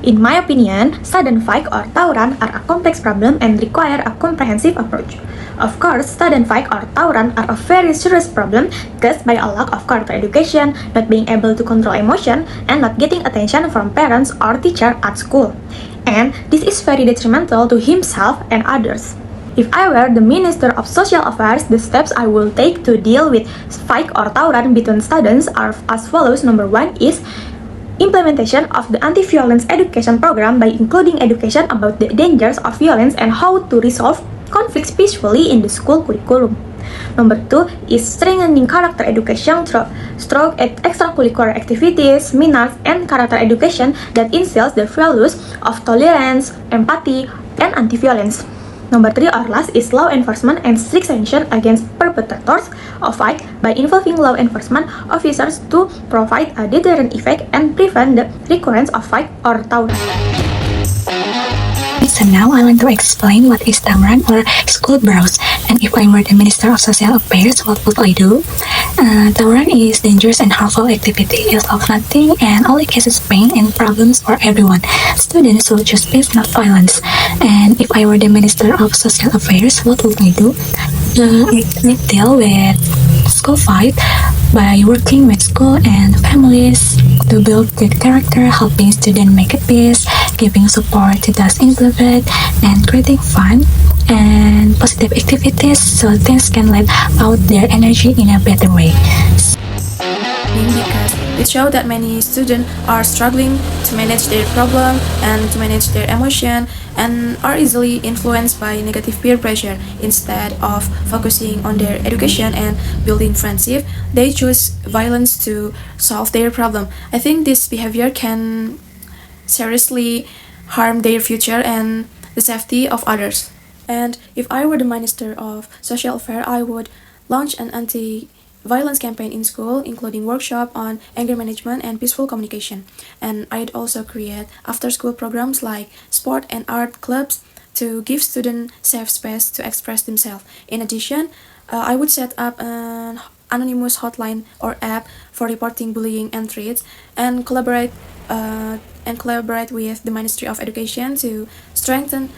In my opinion, student fight or tawuran are a complex problem and require a comprehensive approach. Of course, student fight or tawuran are a very serious problem caused by a lack of character education, not being able to control emotion, and not getting attention from parents or teacher at school. And this is very detrimental to himself and others. If I were the Minister of Social Affairs, the steps I will take to deal with fight or tawuran between students are as follows. Number 1 is implementation of the anti-violence education program by including education about the dangers of violence and how to resolve conflicts peacefully in the school curriculum. Number 2 is strengthening character education through extracurricular activities, seminars, and character education that instills the values of tolerance, empathy, and anti-violence. Number 3 or last is law enforcement and strict sanction against perpetrators of fight by involving law enforcement officers to provide a deterrent effect and prevent the recurrence of fight or tawuran. So now I want to explain what is tawuran or school brawls, and if I were the Minister of Social Affairs, what would I do? Tawuran is dangerous and harmful activity. It of nothing and only causes pain and problems for everyone. Students will choose peace, not violence. And if I were the Minister of Social Affairs, what would I do? I deal with school fight by working with school and families to build good character, helping students make a peace, giving support to those involved, and creating fun and positive activities so teens can let out their energy in a better way. Because it shows that many students are struggling to manage their problem and to manage their emotion and are easily influenced by negative peer pressure. Instead of focusing on their education and building friendship, they choose violence to solve their problem. I think this behavior can seriously harm their future and the safety of others. And if I were the Minister of Social Affairs, I would launch an anti-violence campaign in school, including workshop on anger management and peaceful communication. And I'd also create after-school programs like sport and art clubs to give students safe space to express themselves. In addition, I would set up an anonymous hotline or app for reporting bullying and threats, and collaborate with the Ministry of Education to strengthen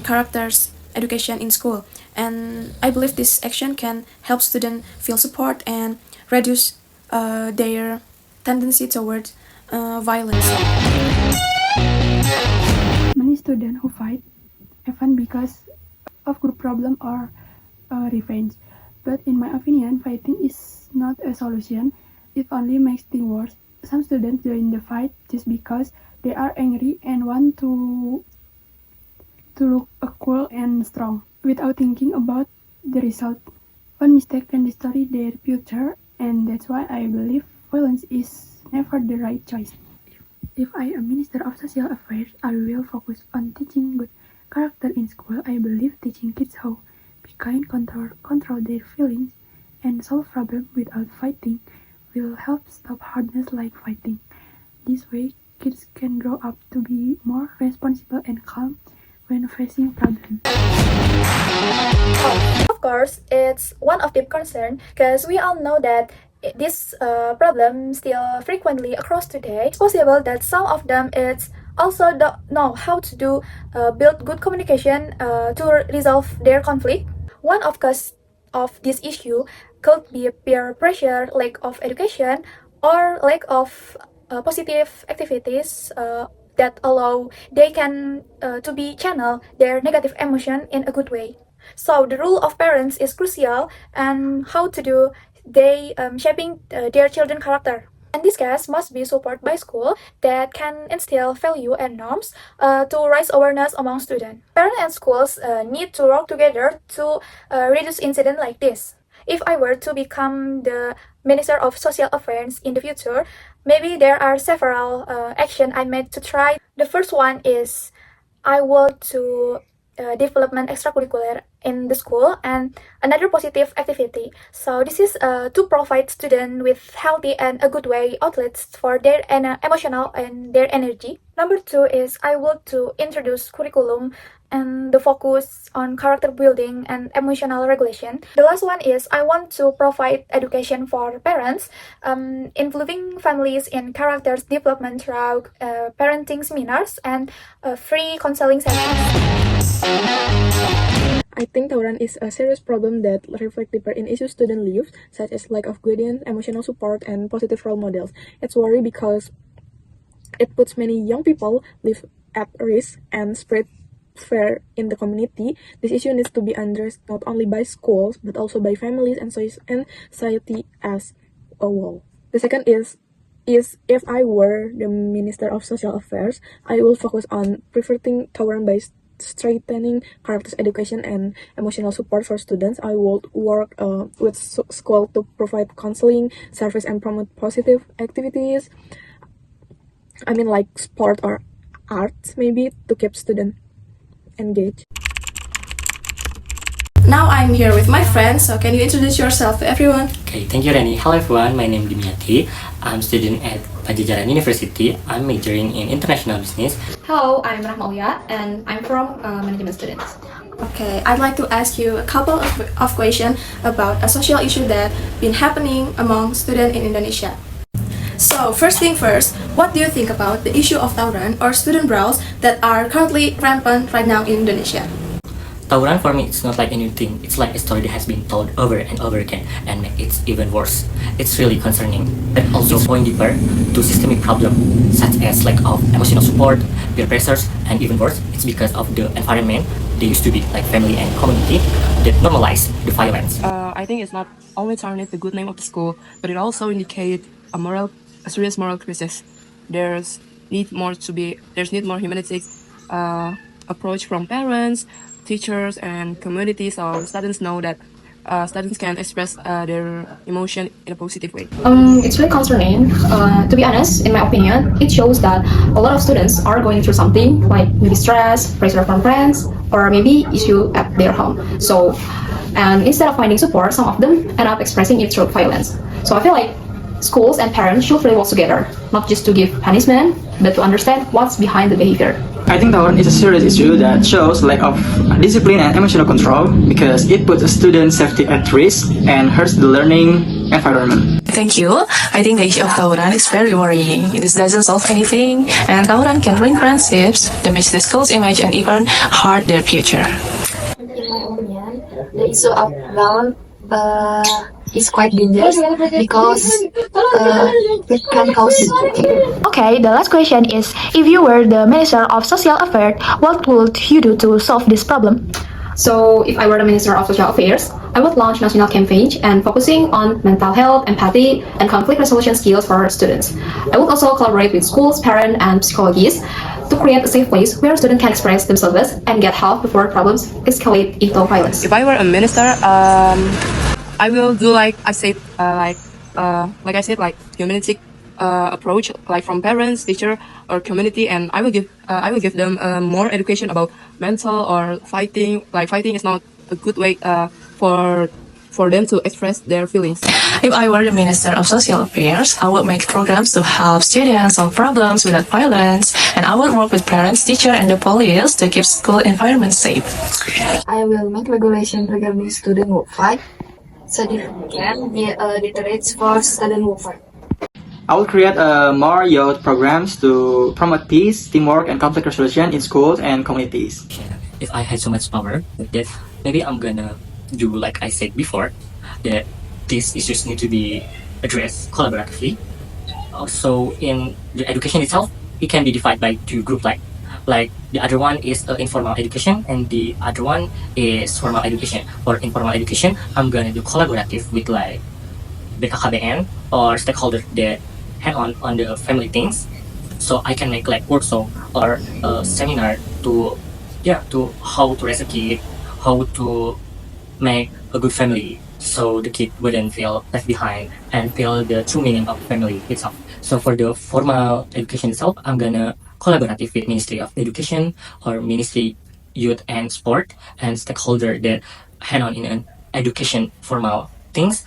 characters education in school. And I believe this action can help students feel support and reduce their tendency towards violence. Many students who fight often because of group problem or revenge. But in my opinion, fighting is not a solution. It only makes things worse. Some students join the fight just because they are angry and want to look cool and strong, without thinking about the result. One mistake can destroy their future, and that's why I believe violence is never the right choice. If I am Minister of Social Affairs, I will focus on teaching good character in school. I believe teaching kids how be kind, control their feelings, and solve problems without fighting will help stop hardness like fighting. This way, kids can grow up to be more responsible and calm when facing problems. Of course, it's one of the concern because we all know that this problem still frequently across today. It's possible that some of them also don't know how to build good communication to resolve their conflict. One of cause of this issue could be peer pressure, lack of education, or lack of positive activities that allow they can to be channel their negative emotion in a good way. So the role of parents is crucial and how to do they shaping their children character. And this case must be supported by school that can instill value and norms to raise awareness among students. Parents and schools need to work together to reduce incidents like this. If I were to become the Minister of Social Affairs in the future, maybe there are several actions I made to try. The first one is I want to development extracurricular in the school and another positive activity. So this is to provide students with healthy and a good way outlets for their emotional and their energy. Number two is I want to introduce curriculum and the focus on character building and emotional regulation. The last one is I want to provide education for parents, involving families in character development through parenting seminars and free counseling sessions. I think tawuran is a serious problem that reflects deeper in issues students live, such as lack of guidance, emotional support, and positive role models. It's worry because it puts many young people live at risk and spread fear in the community. This issue needs to be addressed not only by schools but also by families and society as a whole. The second is if I were the Minister of Social Affairs, I will focus on preventing tawuran by strengthening character education and emotional support for students. I would work with school to provide counseling service and promote positive activities. I mean, like sport or arts, maybe, to keep students engaged. Now I'm here with my friends, so can you introduce yourself to everyone? Okay, thank you, Riani. Hello everyone, my name is Dimiati. I'm a student at Pajajaran University. I'm majoring in international business. Hello, I'm Rahma and I'm from management students. Okay, I'd like to ask you a couple of questions about a social issue that been happening among students in Indonesia. So, first thing first, what do you think about the issue of tawuran or student brawls that are currently rampant right now in Indonesia? Tawuran for me, it's not like anything. It's like a story that has been told over and over again, and it's even worse. It's really concerning. But also going deeper to systemic problems such as lack of emotional support, peer pressures, and even worse, it's because of the environment they used to be, like family and community, that normalize the violence. I think it's not only tarnish the good name of the school, but it also indicates a serious moral crisis. There's need more humanistic approach from parents, teachers, and community, so students know that students can express their emotion in a positive way. It's really concerning. To be honest, in my opinion, it shows that a lot of students are going through something like maybe stress, pressure from friends, or maybe issue at their home. So, and instead of finding support, some of them end up expressing it through violence. So I feel like schools and parents should really work together, not just to give punishment, but to understand what's behind the behavior. I think tawuran is a serious issue that shows lack of discipline and emotional control because it puts a student's safety at risk and hurts the learning environment. Thank you. I think the issue of tawuran is very worrying. This doesn't solve anything, and tawuran can ruin friendships, damage the school's image, and even hurt their future. In my opinion, the issue of tawuran is quite dangerous because it can cause. Okay, the last question is, if you were the Minister of Social Affairs, what would you do to solve this problem? So, if I were the Minister of Social Affairs, I would launch national campaign and focusing on mental health, empathy, and conflict resolution skills for students. I would also collaborate with schools, parents, and psychologists to create a safe place where students can express themselves and get help before problems escalate into violence. If I were a minister, I will do like I said, like humanistic approach, like from parents, teacher, or community, and I will give them more education about mental or fighting. Like fighting is not a good way for them to express their feelings. If I were the Minister of Social Affairs, I would make programs to help students solve problems without violence, and I would work with parents, teachers, and the police to keep school environment safe. I will make regulation regarding student work fight, so they can be deterrents for student work fight. I will create more youth programs to promote peace, teamwork, and conflict resolution in schools and communities. If I had so much power, that maybe I'm gonna do like I said before, that these issues need to be addressed collaboratively. Also, in the education itself, it can be divided by two groups, like the other one is informal education and the other one is formal education. For informal education, I'm gonna do collaborative with like BKKBN or stakeholders that hand on the family things, so I can make like workshop or a seminar to how to raise a kid, how to make a good family, so the kid wouldn't feel left behind and feel the true meaning of family itself. So for the formal education itself, I'm gonna collaborative with Ministry of Education or Ministry Youth and Sport and stakeholder that hand on in an education formal things.